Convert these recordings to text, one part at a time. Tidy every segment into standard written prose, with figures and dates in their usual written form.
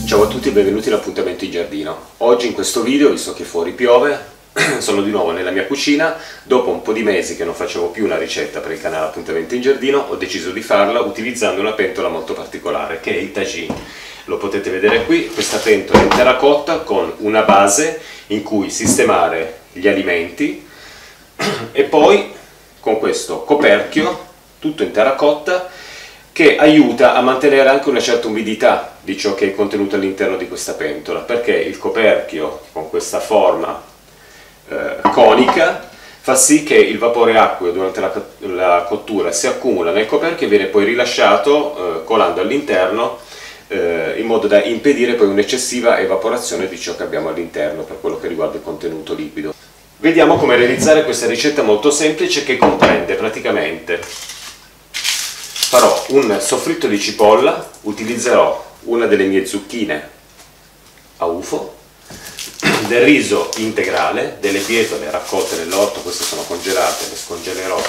Ciao a tutti e benvenuti all'appuntamento in giardino. Oggi in questo video, visto che fuori piove, sono di nuovo nella mia cucina. Dopo un po' di mesi che non facevo più una ricetta per il canale Appuntamento in Giardino, ho deciso di farla utilizzando una pentola molto particolare, che è il tagine. Lo potete vedere qui, questa pentola in terracotta con una base in cui sistemare gli alimenti e poi con questo coperchio, tutto in terracotta, che aiuta a mantenere anche una certa umidità di ciò che è contenuto all'interno di questa pentola, perché il coperchio con questa forma conica fa sì che il vapore acqueo durante la cottura si accumula nel coperchio e viene poi rilasciato colando all'interno, in modo da impedire poi un'eccessiva evaporazione di ciò che abbiamo all'interno per quello che riguarda il contenuto liquido. Vediamo come realizzare questa ricetta molto semplice che comprende praticamente: farò un soffritto di cipolla, utilizzerò una delle mie zucchine a UFO, del riso integrale, delle bietole raccolte nell'orto, queste sono congelate, le scongelerò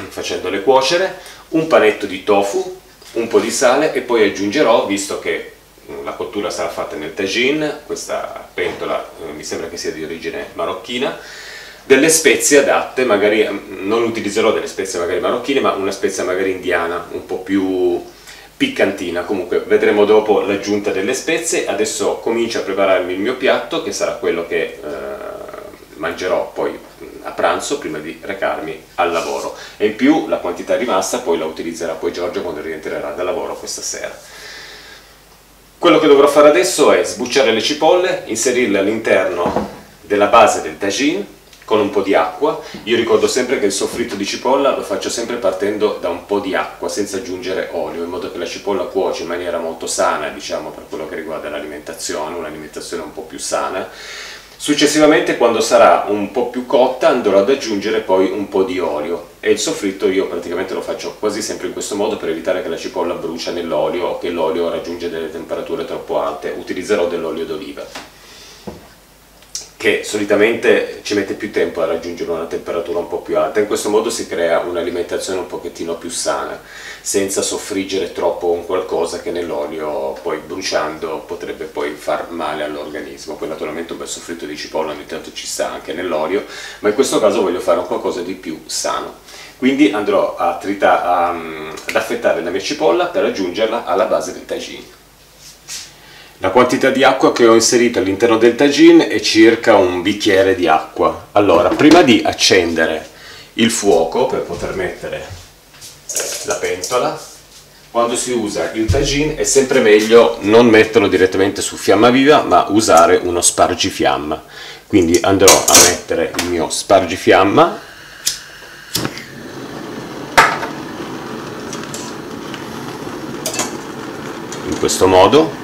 facendole cuocere, un panetto di tofu, un po' di sale e poi aggiungerò, visto che la cottura sarà fatta nel tagine, questa pentola mi sembra che sia di origine marocchina, delle spezie adatte. Magari non utilizzerò delle spezie magari marocchine, ma una spezia magari indiana, un po' più piccantina. Comunque vedremo dopo l'aggiunta delle spezie. Adesso comincio a prepararmi il mio piatto, che sarà quello che mangerò poi a pranzo prima di recarmi al lavoro, e in più la quantità rimasta poi la utilizzerà poi Giorgio quando rientrerà dal lavoro questa sera. Quello che dovrò fare adesso è sbucciare le cipolle, inserirle all'interno della base del tagine con un po' di acqua. Io ricordo sempre che il soffritto di cipolla lo faccio sempre partendo da un po' di acqua, senza aggiungere olio, in modo che la cipolla cuoce in maniera molto sana, diciamo, per quello che riguarda l'alimentazione, un'alimentazione un po' più sana. Successivamente, quando sarà un po' più cotta, andrò ad aggiungere poi un po' di olio, e il soffritto io praticamente lo faccio quasi sempre in questo modo per evitare che la cipolla brucia nell'olio o che l'olio raggiunge delle temperature troppo alte. Utilizzerò dell'olio d'oliva, che solitamente ci mette più tempo a raggiungere una temperatura un po' più alta. In questo modo si crea un'alimentazione un pochettino più sana, senza soffriggere troppo un qualcosa che nell'olio poi bruciando potrebbe poi far male all'organismo. Poi naturalmente un bel soffritto di cipolla ogni tanto ci sta anche nell'olio, ma in questo caso voglio fare un qualcosa di più sano. Quindi andrò ad affettare la mia cipolla per aggiungerla alla base del tagine. La quantità di acqua che ho inserito all'interno del tagine è circa un bicchiere di acqua. Allora, prima di accendere il fuoco per poter mettere la pentola, quando si usa il tagine è sempre meglio non metterlo direttamente su fiamma viva, ma usare uno spargifiamma. Quindi andrò a mettere il mio spargifiamma in questo modo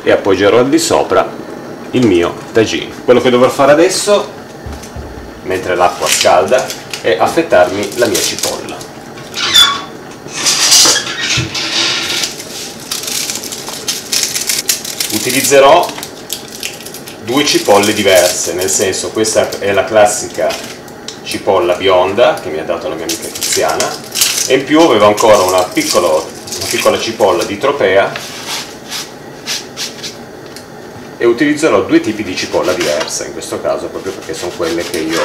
e appoggerò al di sopra il mio tagine. Quello che dovrò fare adesso, mentre l'acqua scalda, è affettarmi la mia cipolla. Utilizzerò due cipolle diverse, nel senso, questa è la classica cipolla bionda che mi ha dato la mia amica Tiziana, e in più avevo ancora una piccola cipolla di tropea, e utilizzerò due tipi di cipolla diversa in questo caso, proprio perché sono quelle che io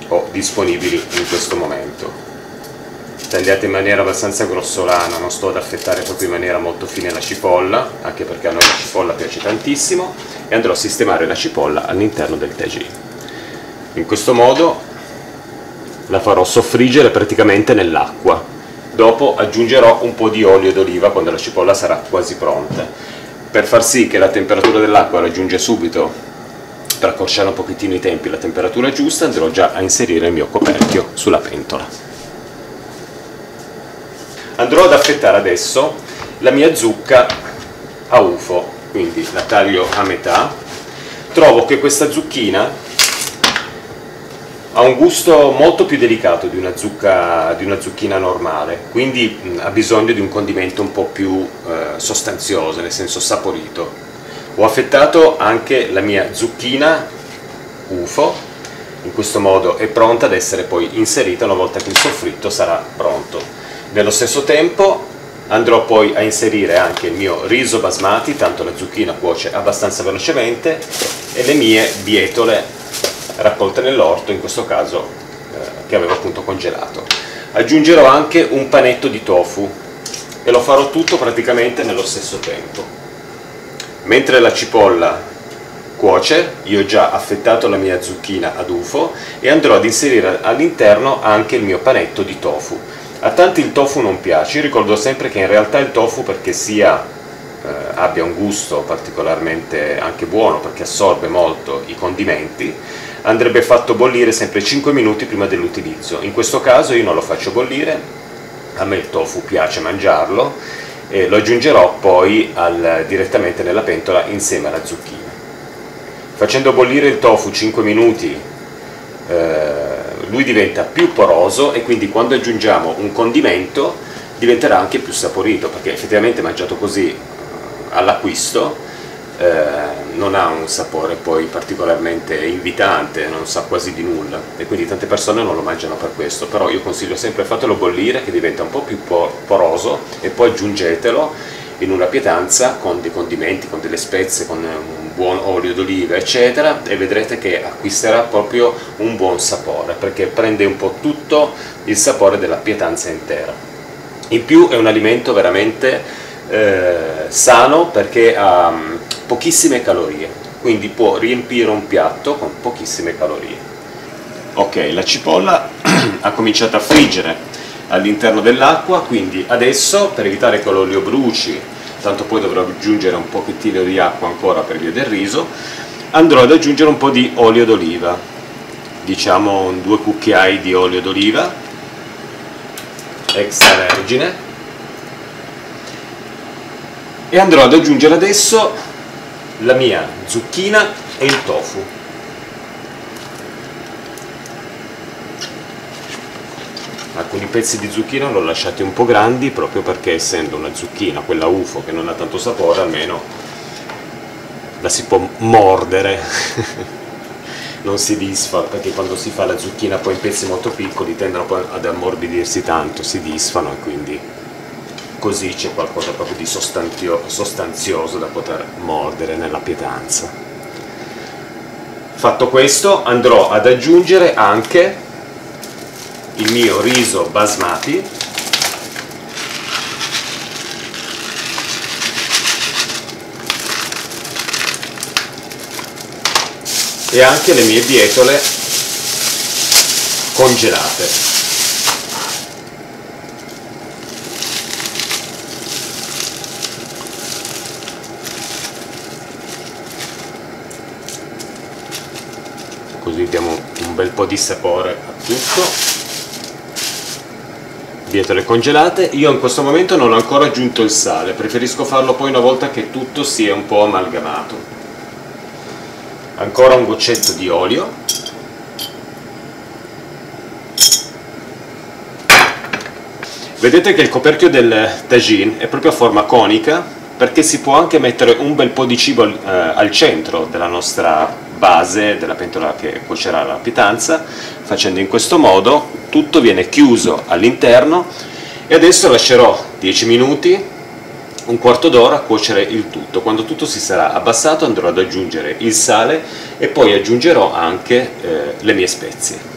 ho disponibili in questo momento. Tagliate in maniera abbastanza grossolana, non sto ad affettare proprio in maniera molto fine la cipolla, anche perché a noi la cipolla piace tantissimo, e andrò a sistemare la cipolla all'interno del tagine. In questo modo la farò soffriggere praticamente nell'acqua. Dopo aggiungerò un po' di olio d'oliva quando la cipolla sarà quasi pronta. Per far sì che la temperatura dell'acqua raggiunga subito, per accorciare un pochettino i tempi, la temperatura giusta, andrò già a inserire il mio coperchio sulla pentola. Andrò ad affettare adesso la mia zucca a UFO, quindi la taglio a metà. Trovo che questa zucchina ha un gusto molto più delicato di una zucchina normale, quindi ha bisogno di un condimento un po' più sostanzioso, nel senso saporito. Ho affettato anche la mia zucchina UFO, in questo modo è pronta ad essere poi inserita una volta che il soffritto sarà pronto. Nello stesso tempo andrò poi a inserire anche il mio riso basmati, tanto la zucchina cuoce abbastanza velocemente, e le mie bietole raccolte nell'orto, in questo caso che avevo appunto congelato. Aggiungerò anche un panetto di tofu e lo farò tutto praticamente nello stesso tempo. Mentre la cipolla cuoce, io ho già affettato la mia zucchina ad ufo e andrò ad inserire all'interno anche il mio panetto di tofu. A tanti il tofu non piace, io ricordo sempre che in realtà il tofu, perché abbia un gusto particolarmente anche buono, perché assorbe molto i condimenti, andrebbe fatto bollire sempre 5 minuti prima dell'utilizzo. In questo caso io non lo faccio bollire, a me il tofu piace mangiarlo e lo aggiungerò poi direttamente nella pentola insieme alla zucchina. Facendo bollire il tofu 5 minuti lui diventa più poroso e quindi quando aggiungiamo un condimento diventerà anche più saporito, perché effettivamente mangiato così all'acquisto non ha un sapore poi particolarmente invitante, non sa quasi di nulla e quindi tante persone non lo mangiano per questo. Però io consiglio sempre fatelo bollire, che diventa un po' più poroso, e poi aggiungetelo in una pietanza con dei condimenti, con delle spezie, con un buon olio d'oliva eccetera, e vedrete che acquisterà proprio un buon sapore, perché prende un po' tutto il sapore della pietanza intera. In più è un alimento veramente sano, perché ha pochissime calorie, quindi può riempire un piatto con pochissime calorie. Ok, la cipolla ha cominciato a friggere all'interno dell'acqua, quindi adesso, per evitare che l'olio bruci, tanto poi dovrò aggiungere un pochettino di acqua ancora per via del riso, andrò ad aggiungere un po' di olio d'oliva, diciamo 2 cucchiai di olio d'oliva extravergine, e andrò ad aggiungere adesso la mia zucchina e il tofu. Alcuni pezzi di zucchina l'ho lasciati un po' grandi, proprio perché essendo una zucchina, quella ufo, che non ha tanto sapore, almeno la si può mordere, non si disfa, perché quando si fa la zucchina poi in pezzi molto piccoli tendono poi ad ammorbidirsi tanto, si disfano, e quindi così c'è qualcosa proprio di sostanzioso da poter mordere nella pietanza. Fatto questo, andrò ad aggiungere anche il mio riso basmati, e anche le mie bietole congelate. Così diamo un bel po' di sapore a tutto. Bietole congelate. Io in questo momento non ho ancora aggiunto il sale, preferisco farlo poi una volta che tutto si è un po' amalgamato. Ancora un goccetto di olio. Vedete che il coperchio del tagine è proprio a forma conica, perché si può anche mettere un bel po' di cibo al centro della nostra base, della pentola che cuocerà la pietanza. Facendo in questo modo tutto viene chiuso all'interno, e adesso lascerò 10 minuti, un quarto d'ora a cuocere il tutto. Quando tutto si sarà abbassato andrò ad aggiungere il sale e poi aggiungerò anche le mie spezie.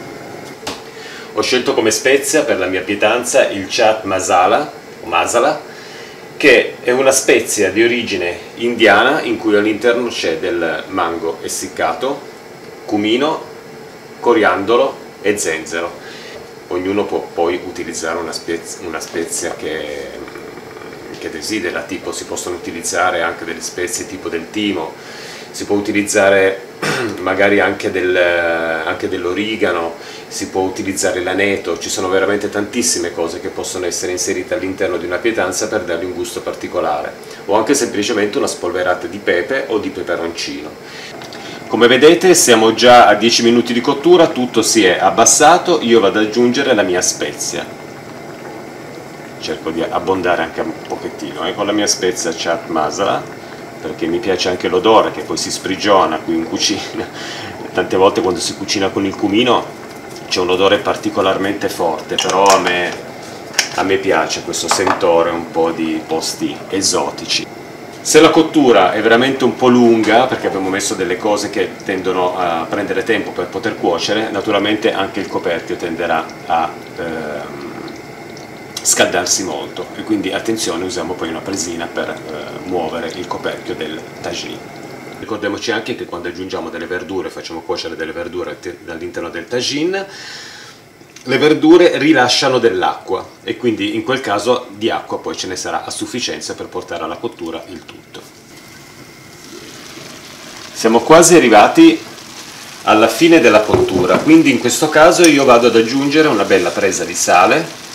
Ho scelto come spezia per la mia pietanza il chaat masala, o masala, che è una spezia di origine indiana in cui all'interno c'è del mango essiccato, cumino, coriandolo e zenzero. Ognuno può poi utilizzare una spezia che desidera, tipo si possono utilizzare anche delle spezie tipo del timo, si può utilizzare magari anche dell'origano, si può utilizzare l'aneto. Ci sono veramente tantissime cose che possono essere inserite all'interno di una pietanza per dargli un gusto particolare, o anche semplicemente una spolverata di pepe o di peperoncino. Come vedete siamo già a 10 minuti di cottura, tutto si è abbassato, io vado ad aggiungere la mia spezia. Cerco di abbondare anche un pochettino con la mia spezia chaat masala, perché mi piace anche l'odore che poi si sprigiona qui in cucina. Tante volte quando si cucina con il cumino c'è un odore particolarmente forte, però a me a me piace questo sentore un po' di posti esotici. Se la cottura è veramente un po' lunga, perché abbiamo messo delle cose che tendono a prendere tempo per poter cuocere, naturalmente anche il coperchio tenderà a scaldarsi molto, e quindi attenzione, usiamo poi una presina per muovere il coperchio del tagine. Ricordiamoci anche che quando aggiungiamo delle verdure, facciamo cuocere delle verdure all'interno del tagine, le verdure rilasciano dell'acqua e quindi in quel caso di acqua poi ce ne sarà a sufficienza per portare alla cottura il tutto. Siamo quasi arrivati alla fine della cottura, quindi in questo caso io vado ad aggiungere una bella presa di sale.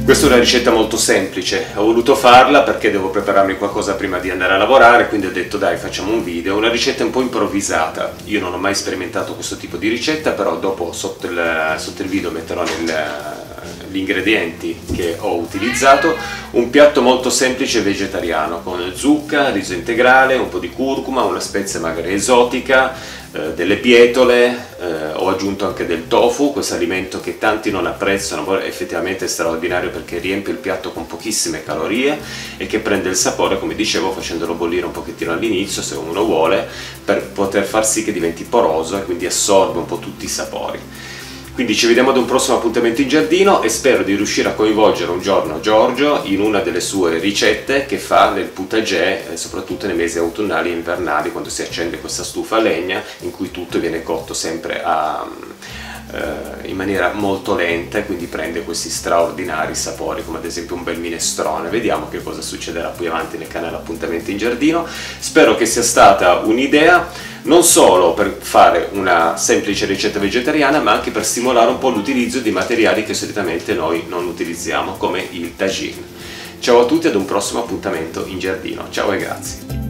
Questa è una ricetta molto semplice, ho voluto farla perché devo prepararmi qualcosa prima di andare a lavorare, quindi ho detto dai, facciamo un video, una ricetta un po' improvvisata. Io non ho mai sperimentato questo tipo di ricetta, però dopo sotto il video metterò gli ingredienti che ho utilizzato. Un piatto molto semplice vegetariano con zucca, riso integrale, un po' di curcuma, una spezia magari esotica, delle bietole, ho aggiunto anche del tofu, questo alimento che tanti non apprezzano, ma effettivamente è straordinario perché riempie il piatto con pochissime calorie e che prende il sapore, come dicevo, facendolo bollire un pochettino all'inizio se uno vuole, per poter far sì che diventi poroso e quindi assorbe un po' tutti i sapori. Quindi ci vediamo ad un prossimo appuntamento in giardino e spero di riuscire a coinvolgere un giorno Giorgio in una delle sue ricette che fa nel potager, soprattutto nei mesi autunnali e invernali, quando si accende questa stufa a legna in cui tutto viene cotto sempre in maniera molto lenta, e quindi prende questi straordinari sapori, come ad esempio un bel minestrone. Vediamo che cosa succederà più avanti nel canale Appuntamento in Giardino. Spero che sia stata un'idea non solo per fare una semplice ricetta vegetariana, ma anche per stimolare un po' l'utilizzo di materiali che solitamente noi non utilizziamo, come il tagine. Ciao a tutti, ad un prossimo appuntamento in giardino. Ciao e grazie.